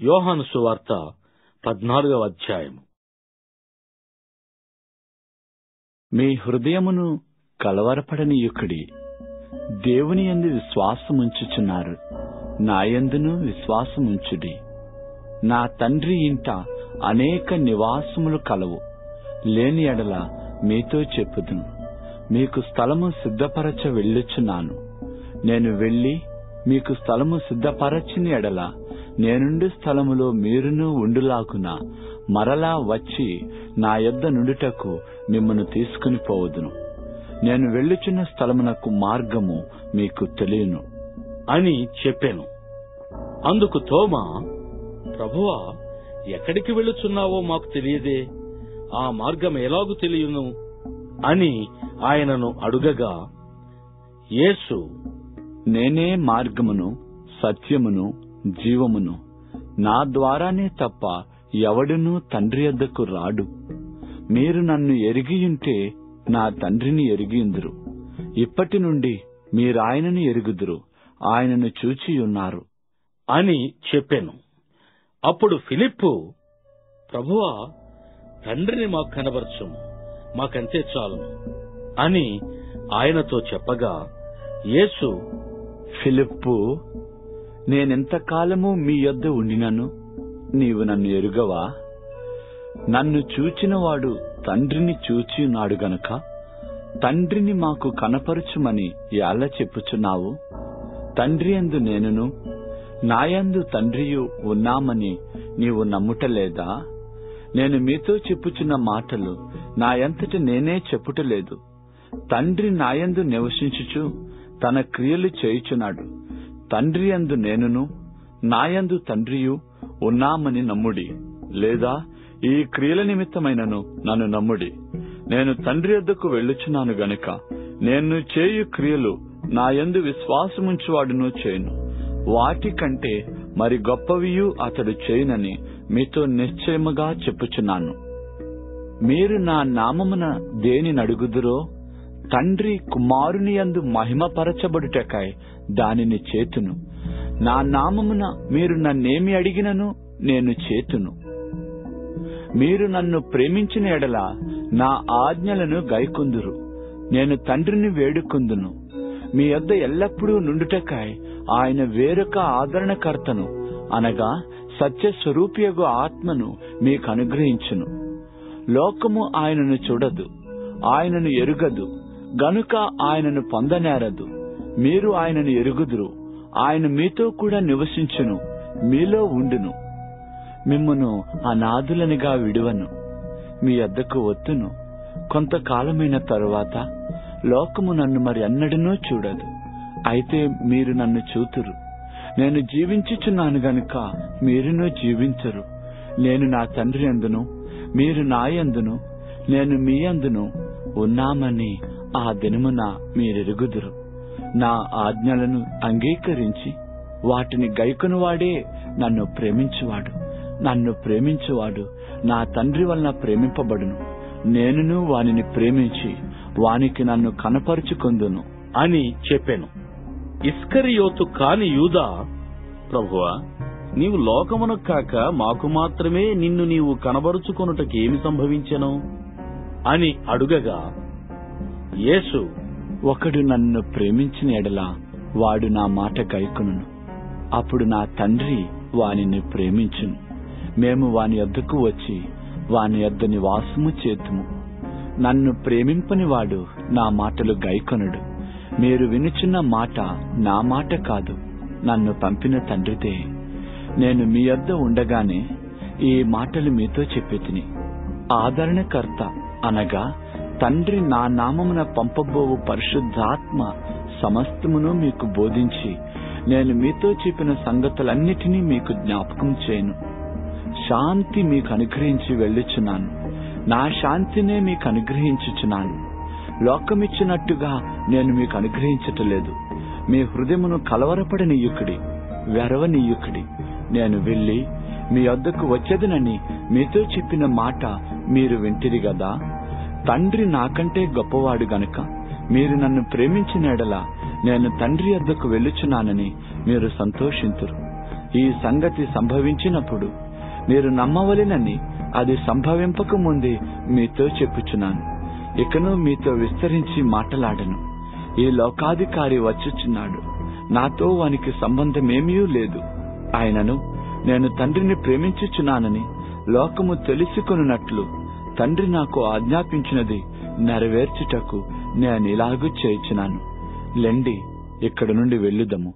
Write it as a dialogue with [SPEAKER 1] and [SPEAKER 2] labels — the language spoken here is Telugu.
[SPEAKER 1] యోహాను సువార్త 14వ అధ్యాయము.
[SPEAKER 2] మీ హృదయమును కలవరపడనీయుకుడి. దేవుని యందు విశ్వాసముంచుచున్నారు, నాయందును విశ్వాసముంచుడి. నా తండ్రి ఇంట అనేక నివాసములు కలవు. లేని ఎడల మీతో చెప్పుదును, మీకు స్థలము సిద్ధపరచ వెళ్ళుచున్నాను. నేను వెళ్ళి మీకు స్థలము సిద్ధపరచిన ఎడల నేనుండు స్థలములో మీరును ఉండులాగున మరలా వచ్చి నా యొద్ద నుండుటకు మిమ్మను తీసుకుని పోవదును. నేను వెళ్ళుచున్న స్థలమునకు మార్గము మీకు తెలియను
[SPEAKER 1] అని చెప్పాను. అందుకు తోమా, ప్రభువా, ఎక్కడికి వెళ్ళుచున్నావో మాకు తెలియదే, ఆ మార్గం ఎలాగు తెలియను అని ఆయనను అడుగగా, యేసు,
[SPEAKER 2] నేనే మార్గమును సత్యమును జీవమును, నా ద్వారానే తప్ప ఎవడునూ తండ్రి యొద్దకు రాడు. మీరు నన్ను ఎరిగియుంటే నా తండ్రిని ఎరిగియుందురు. ఇప్పటి నుండి మీరాయనను ఎరుగుదురు, ఆయనను చూచియున్నారు
[SPEAKER 1] అని చెప్పాను. అప్పుడు ఫిలిప్పు, ప్రభువా, తండ్రిని మాకు కనబరచుము, మాకంతే చాలును అని ఆయనతో చెప్పగా, యేసు,
[SPEAKER 2] ఫిలిప్పు, నేనెంతకాలము మీ యొద్ద ఉండినను నీవు నన్ను ఎరుగవా? నన్ను చూచినవాడు తండ్రిని చూచియున్నాడు గనుక తండ్రిని మాకు కనపరచుమని ఎలా చెప్పుచున్నావు? తండ్రి యందు నేనును నాయందు తండ్రియు ఉన్నామని నీవు నమ్ముటలేదా? నేను మీతో చెప్పుచున్న మాటలు నా యంతట నేనే చెప్పుటలేదు. తండ్రి నాయందు నివసించుచు తన క్రియలు చేయుచున్నాడు. తండ్రి యందు నేనును నాయందు తండ్రియు ఉన్నామని నమ్ముడి, లేదా ఈ క్రియల నిమిత్తమైనను నన్ను నమ్ముడి. నేను తండ్రి యొద్దకు వెళ్ళుచున్నాను గనుక నేను చేయు క్రియలు నాయందు విశ్వాసముంచువాడును చేయును. వాటికంటే మరి గొప్పవియు అతడు చేయునని మీతో నిశ్చయముగా చెప్పుచున్నాను. మీరు నా నామమున దేని నడుగుదురో తండ్రి కుమారుని యందు మహిమపరచబడుటకై దానిని చేతును. నా నామమున మీరు నన్నేమి అడిగినను నేను చేతును. మీరు నన్ను ప్రేమించిన ఎడల నా ఆజ్ఞలను గైకొందురు. నేను తండ్రిని వేడుకొందును, మీ యొద్ద ఎల్లప్పుడూ నుండుటకై ఆయన వేరొక ఆదరణకర్తను, అనగా సత్యస్వరూపియగు ఆత్మను మీకు అనుగ్రహించును. లోకము ఆయనను చూడదు, ఆయనను ఎరుగదు గనుక ఆయనను పొందనేరదు. మీరు ఆయనను ఎరుగుదురు, ఆయన మీతో కూడా నివసించును, మీలో ఉండును. మిమ్మును అనాథులనిగా విడువను, మీ యొద్దకు వత్తును. కొంతకాలమైన తరువాత లోకము నన్ను మరి ఎన్నడనూ చూడదు, అయితే మీరు నన్ను చూతురు. నేను జీవించుచున్నాను గనుక మీరును జీవించరు. నేను నా తండ్రి యందును మీరు నా యందును నేను మీ యందును ఉన్నామని ఆ దినమున మీరెరుగుదురు. నా ఆజ్ఞలను అంగీకరించి వాటిని గైకొనువాడే నన్ను ప్రేమించువాడు. నన్ను ప్రేమించువాడు నా తండ్రి వలన ప్రేమింపబడును. నేనును వానిని ప్రేమించి వానికి నన్ను కనపరుచుకొందును
[SPEAKER 1] అని చెప్పాను. ఇస్కరియోతు కాని యూదా, ప్రభువా, నీవు లోకమును కాక మాకు మాత్రమే నిన్ను నీవు కనబరుచుకొనుటకేమి సంభవించెను అని అడుగగా, యేసు,
[SPEAKER 2] ఒకడు నన్ను ప్రేమించిన ఎడల వాడు నా మాట గైకొనును. అప్పుడు నా తండ్రి వానిని ప్రేమించును. మేము వాని యొద్దకు వచ్చి వాని యొద్ద నివాసము చేతుము. నన్ను ప్రేమింపని వాడు నా మాటలు గైకొనడు. మీరు వినుచున్న మాట నా మాట కాదు, నన్ను పంపిన తండ్రిదే. నేను మీ యొద్ద ఉండగానే ఈ మాటలు మీతో చెప్పితిని. ఆదరణకర్త అనగా తండ్రి నా నామమున పంపబోవు పరిశుద్ధాత్మ సమస్తమును మీకు బోధించి నేను మీతో చెప్పిన సంగతులన్నిటినీ మీకు జ్ఞాపకం చేయను. శాంతి మీకు అనుగ్రహించి వెళ్ళుచున్నాను, నా శాంతినే మీకు అనుగ్రహించుచున్నాను. లోకమిచ్చినట్టుగా నేను మీకు అనుగ్రహించటలేదు. మీ హృదయమును కలవరపడనీయుకుడి, వెరవనీయుకుడి. నేను వెళ్ళి మీ వద్దకు వచ్చేదనని మీతో చెప్పిన మాట మీరు వింటిరి గదా. తండ్రి నాకంటే గొప్పవాడు గనుక మీరు నన్ను ప్రేమించిన ఎడల నేను తండ్రి వద్దకు వెళ్ళుచున్నానని మీరు సంతోషింతురు. ఈ సంగతి సంభవించినప్పుడు మీరు నమ్మవలెనని అది సంభవింపక ముందే మీతో చెప్పుచున్నాను. ఇకను మీతో విస్తరించి మాటలాడను. ఈ లోకాధికారి వచ్చుచున్నాడు, నాతో వానికి సంబంధమేమీ లేదు. ఆయనను నేను తండ్రిని ప్రేమించుచున్నానని లోకము తెలుసుకొనున్నట్లు తండ్రి నాకు ఆజ్ఞాపించినది నెరవేర్చుటకు నేను ఇలాగూ చేయుచున్నాను. లెండి, ఇక్కడ నుండి వెళ్ళుదము.